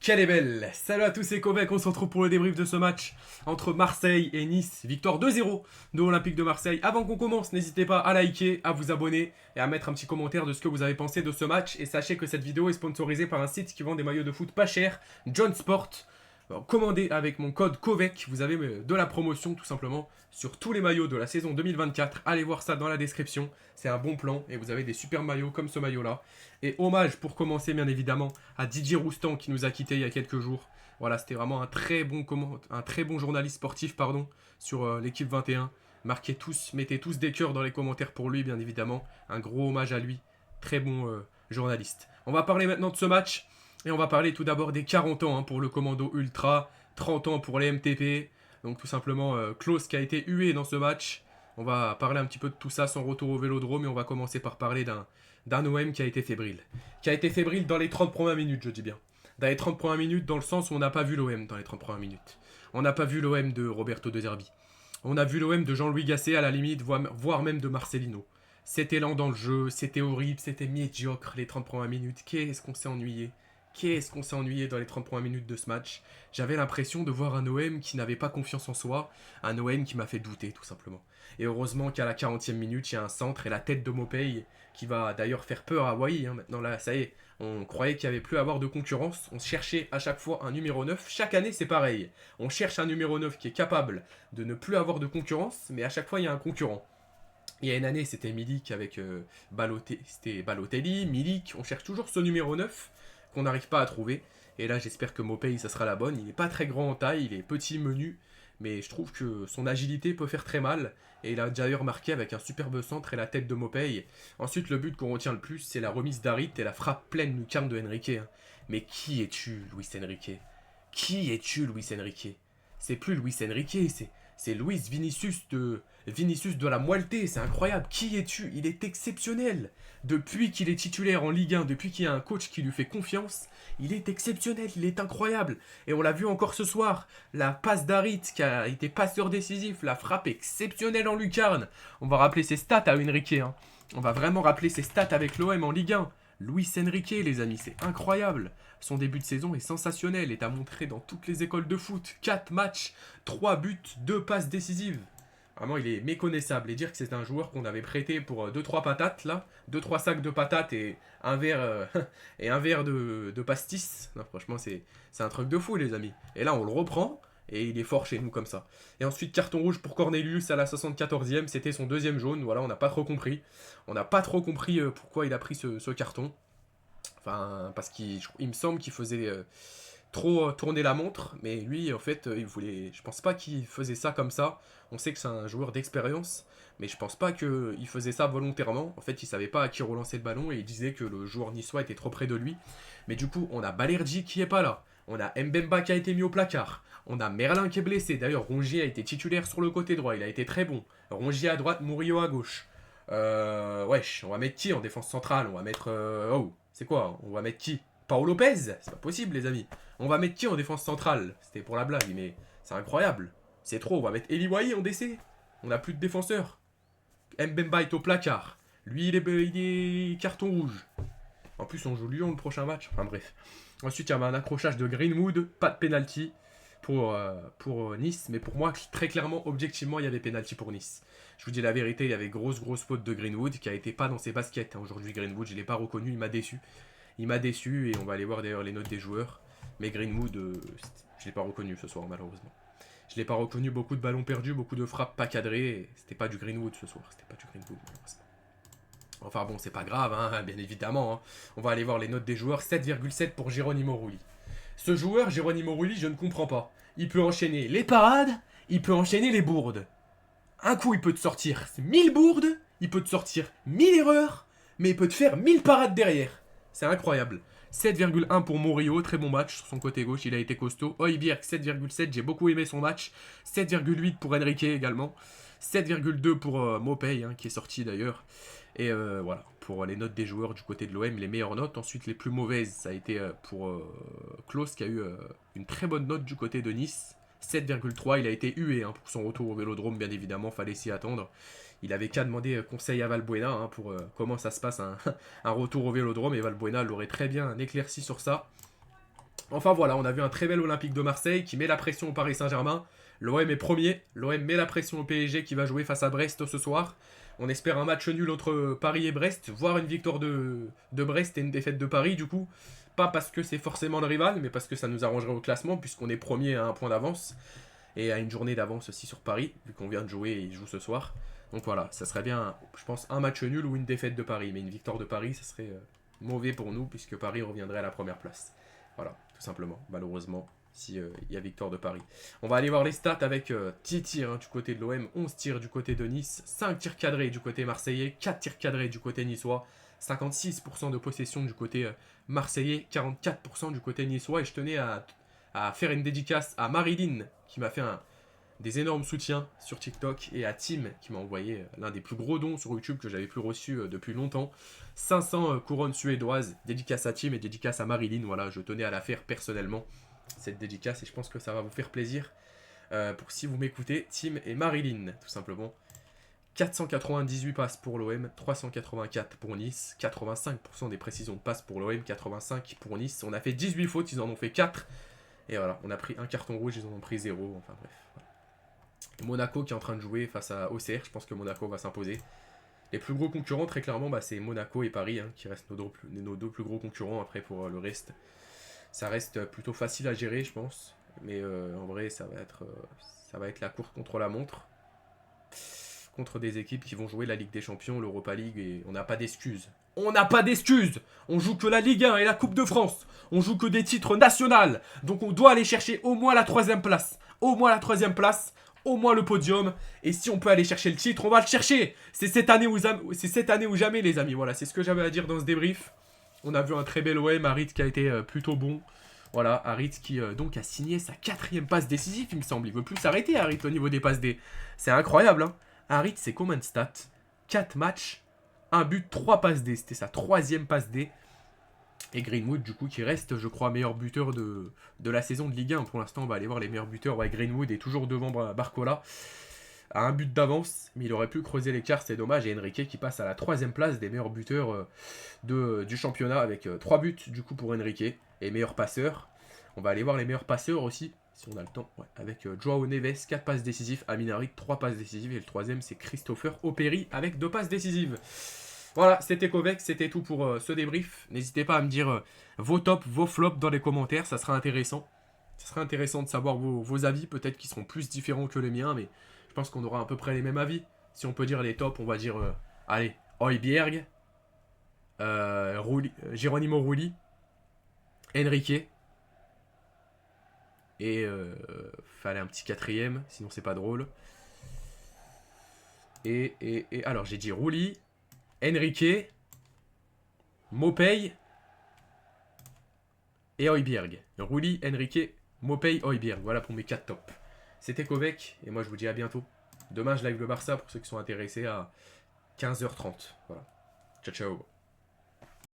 Quelle est belle! Salut à tous, c'est Kovac, on se retrouve pour le débrief de ce match entre Marseille et Nice. Victoire 2-0 de l'Olympique de Marseille. Avant qu'on commence, n'hésitez pas à liker, à vous abonner et à mettre un petit commentaire de ce que vous avez pensé de ce match. Et sachez que cette vidéo est sponsorisée par un site qui vend des maillots de foot pas chers, John Sport. Alors, commandez avec mon code KOVEC, vous avez de la promotion tout simplement sur tous les maillots de la saison 2024. Allez voir ça dans la description, c'est un bon plan et vous avez des super maillots comme ce maillot là. Et hommage pour commencer bien évidemment à Didier Roustan qui nous a quittés il y a quelques jours. Voilà, c'était vraiment un très bon journaliste sportif sur l'équipe 21. Mettez tous des cœurs dans les commentaires pour lui bien évidemment. Un gros hommage à lui, très bon journaliste. On va parler maintenant de ce match. Et on va parler tout d'abord des 40 ans pour le commando ultra, 30 ans pour les MTP. Donc tout simplement Klose qui a été hué dans ce match. On va parler un petit peu de tout ça, son retour au Vélodrome. Et on va commencer par parler d'un OM qui a été fébrile. Qui a été fébrile dans les 30 premières minutes, je dis bien. Dans les 30 premières minutes, dans le sens où on n'a pas vu l'OM dans les 30 premières minutes. On n'a pas vu l'OM de Roberto De Zerbi. On a vu l'OM de Jean-Louis Gasset à la limite, voire même de Marcelino. C'était lent dans le jeu, c'était horrible, c'était médiocre les 30 premières minutes. Qu'est-ce qu'on s'est ennuyé? Qu'est-ce qu'on s'est ennuyé dans les 30 premières minutes de ce match. J'avais l'impression de voir un OM qui n'avait pas confiance en soi, un OM qui m'a fait douter tout simplement. Et heureusement qu'à la 40e minute, il y a un centre et la tête de Mopey qui va d'ailleurs faire peur à Wai. Maintenant là, ça y est, on croyait qu'il n'y avait plus à avoir de concurrence. On cherchait à chaque fois un numéro 9. Chaque année, c'est pareil. On cherche un numéro 9 qui est capable de ne plus avoir de concurrence, mais à chaque fois, il y a un concurrent. Il y a une année, c'était Milik avec Balotelli, Milik. On cherche toujours ce numéro 9 qu'on n'arrive pas à trouver. Et là, j'espère que Mopey, ça sera la bonne. Il n'est pas très grand en taille, il est petit, menu. Mais je trouve que son agilité peut faire très mal. Et il a d'ailleurs marqué avec un superbe centre et la tête de Mopey. Ensuite, le but qu'on retient le plus, c'est la remise d'Harit et la frappe pleine lucarne de Henrique. Mais qui es-tu, Luis Enrique? Qui es-tu, Luis Enrique? C'est plus Luis Enrique, c'est Luis Vinicius de la Moelté, c'est incroyable. Qui es-tu? Il est exceptionnel. Depuis qu'il est titulaire en Ligue 1, depuis qu'il y a un coach qui lui fait confiance, il est exceptionnel, il est incroyable. Et on l'a vu encore ce soir, la passe d'Harit qui a été passeur décisif, la frappe exceptionnelle en lucarne. On va rappeler ses stats à Enrique. On va vraiment rappeler ses stats avec l'OM en Ligue 1. Luis Enrique, les amis, c'est incroyable. Son début de saison est sensationnel et a montré dans toutes les écoles de foot. 4 matchs, 3 buts, 2 passes décisives. Vraiment, il est méconnaissable. Et dire que c'est un joueur qu'on avait prêté pour 2-3 patates, là, 2-3 sacs de patates et un verre, de pastis. Non, franchement, c'est un truc de fou, les amis. Et là, on le reprend et il est fort chez nous comme ça. Et ensuite, carton rouge pour Cornelius à la 74e. C'était son deuxième jaune. Voilà, on n'a pas trop compris. On n'a pas trop compris pourquoi il a pris ce carton. Enfin, parce qu'il me semble qu'il faisait trop tourner la montre, mais lui, en fait, il voulait. Je pense pas qu'il faisait ça comme ça. On sait que c'est un joueur d'expérience, mais je pense pas qu'il faisait ça volontairement. En fait, il savait pas à qui relancer le ballon et il disait que le joueur niçois était trop près de lui. Mais du coup, on a Balerdi qui est pas là. On a Mbemba qui a été mis au placard. On a Merlin qui est blessé. D'ailleurs, Rongier a été titulaire sur le côté droit. Il a été très bon. Rongier à droite, Murillo à gauche. Wesh, on va mettre qui en défense centrale? On va mettre. C'est quoi? On va mettre qui? Paolo Lopez? C'est pas possible, les amis. On va mettre qui en défense centrale? C'était pour la blague, mais c'est incroyable. C'est trop. On va mettre Eli Wahi en DC. On n'a plus de défenseurs. Mbemba est au placard. Lui, il est carton rouge. En plus, on joue Lyon le prochain match. Enfin bref. Ensuite, il y avait un accrochage de Greenwood. Pas de penalty pour Nice. Mais pour moi, très clairement, objectivement, il y avait penalty pour Nice. Je vous dis la vérité, il y avait grosse faute de Greenwood qui a été pas dans ses baskets. Aujourd'hui, Greenwood, je ne l'ai pas reconnu, il m'a déçu. Il m'a déçu et on va aller voir d'ailleurs les notes des joueurs. Mais Greenwood, je ne l'ai pas reconnu ce soir, malheureusement. Je ne l'ai pas reconnu, beaucoup de ballons perdus, beaucoup de frappes pas cadrées. C'était pas du Greenwood ce soir, c'était pas du Greenwood, malheureusement. Enfin bon, c'est pas grave, bien évidemment. On va aller voir les notes des joueurs. 7,7 pour Geronimo Rulli. Ce joueur, Geronimo Rulli, je ne comprends pas. Il peut enchaîner les parades, il peut enchaîner les bourdes. Un coup, il peut te sortir 1000 bourdes, il peut te sortir 1000 erreurs, mais il peut te faire 1000 parades derrière. C'est incroyable. 7,1 pour Murillo, très bon match sur son côté gauche, il a été costaud. Højbjerg, 7,7, j'ai beaucoup aimé son match. 7,8 pour Henrique également. 7,2 pour Mopey, qui est sorti d'ailleurs. Et voilà, pour les notes des joueurs du côté de l'OM, les meilleures notes. Ensuite, les plus mauvaises, ça a été pour Klose qui a eu une très bonne note du côté de Nice. 7,3, il a été hué pour son retour au Vélodrome, bien évidemment, fallait s'y attendre. Il avait qu'à demander conseil à Valbuena pour comment ça se passe un retour au Vélodrome, et Valbuena l'aurait très bien éclairci sur ça. Enfin voilà, on a vu un très bel Olympique de Marseille qui met la pression au Paris Saint-Germain. L'OM est premier, l'OM met la pression au PSG qui va jouer face à Brest ce soir. On espère un match nul entre Paris et Brest, voire une victoire de Brest et une défaite de Paris du coup. Pas parce que c'est forcément le rival, mais parce que ça nous arrangerait au classement puisqu'on est premier à un point d'avance. Et à une journée d'avance aussi sur Paris, vu qu'on vient de jouer et ils jouent ce soir. Donc voilà, ça serait bien, je pense, un match nul ou une défaite de Paris. Mais une victoire de Paris, ça serait mauvais pour nous puisque Paris reviendrait à la première place. Voilà, tout simplement, malheureusement, s'il y a victoire de Paris. On va aller voir les stats avec 10 tirs du côté de l'OM, 11 tirs du côté de Nice, 5 tirs cadrés du côté marseillais, 4 tirs cadrés du côté niçois, 56% de possession du côté marseillais, 44% du côté niçois. Et je tenais à faire une dédicace à Marilyn qui m'a fait des énormes soutiens sur TikTok et à Tim qui m'a envoyé l'un des plus gros dons sur YouTube que j'avais plus reçu depuis longtemps. 500 couronnes suédoises, dédicace à Tim et dédicace à Marilyn. Voilà, je tenais à la faire personnellement, cette dédicace, et je pense que ça va vous faire plaisir pour si vous m'écoutez, Tim et Marilyn, tout simplement. 498 passes pour l'OM, 384 pour Nice, 85% des précisions de passes pour l'OM, 85 pour Nice. On a fait 18 fautes, ils en ont fait 4. Et voilà, on a pris un carton rouge, ils en ont pris 0. Enfin bref. Voilà. Monaco qui est en train de jouer face à Auxerre, je pense que Monaco va s'imposer. Les plus gros concurrents, très clairement, c'est Monaco et Paris, qui restent nos deux plus gros concurrents. Après, pour le reste, ça reste plutôt facile à gérer, je pense. Mais en vrai, ça va être la course contre la montre. Contre des équipes qui vont jouer la Ligue des Champions, l'Europa League, et on n'a pas d'excuses. On n'a pas d'excuses. On joue que la Ligue 1 et la Coupe de France. On joue que des titres nationaux. Donc on doit aller chercher au moins la 3ème place. Au moins la 3ème place. Au moins le podium. Et si on peut aller chercher le titre, on va le chercher. C'est cette année ou jamais, les amis. Voilà, c'est ce que j'avais à dire dans ce débrief. On a vu un très bel OM, Harit qui a été plutôt bon. Voilà, Harit qui donc a signé sa 4ème passe décisive, il me semble. Il veut plus s'arrêter, Harit, au niveau des passes D. C'est incroyable, hein. Harit, c'est combien de stats? 4 matchs, 1 but, 3 passes D. C'était sa 3ème passe D. Et Greenwood, du coup, qui reste, je crois, meilleur buteur de la saison de Ligue 1. Pour l'instant, on va aller voir les meilleurs buteurs. Ouais, Greenwood est toujours devant Barcola, à un but d'avance. Mais il aurait pu creuser l'écart, c'est dommage. Et Enrique qui passe à la 3ème place des meilleurs buteurs du championnat, avec 3 buts, du coup, pour Enrique. Et meilleur passeur. On va aller voir les meilleurs passeurs aussi, si on a le temps. Ouais, avec Joao Neves, 4 passes décisives. Amin Harit, 3 passes décisives. Et le 3ème, c'est Christopher Operi, avec 2 passes décisives. Voilà, c'était Kovac, c'était tout pour ce débrief. N'hésitez pas à me dire vos tops, vos flops dans les commentaires, ça sera intéressant. Ça sera intéressant de savoir vos avis, peut-être qu'ils seront plus différents que les miens, mais je pense qu'on aura à peu près les mêmes avis. Si on peut dire les tops, on va dire, allez, Højbjerg, Geronimo Rulli, Enrique, et fallait un petit 4ème, sinon c'est pas drôle. Et alors j'ai dit Rulli, Enrique, Maupay et Højbjerg. Rulli, Enrique, Maupay, Højbjerg. Voilà pour mes 4 tops. C'était Kovac et moi je vous dis à bientôt. Demain je live le Barça pour ceux qui sont intéressés à 15h30. Voilà. Ciao ciao.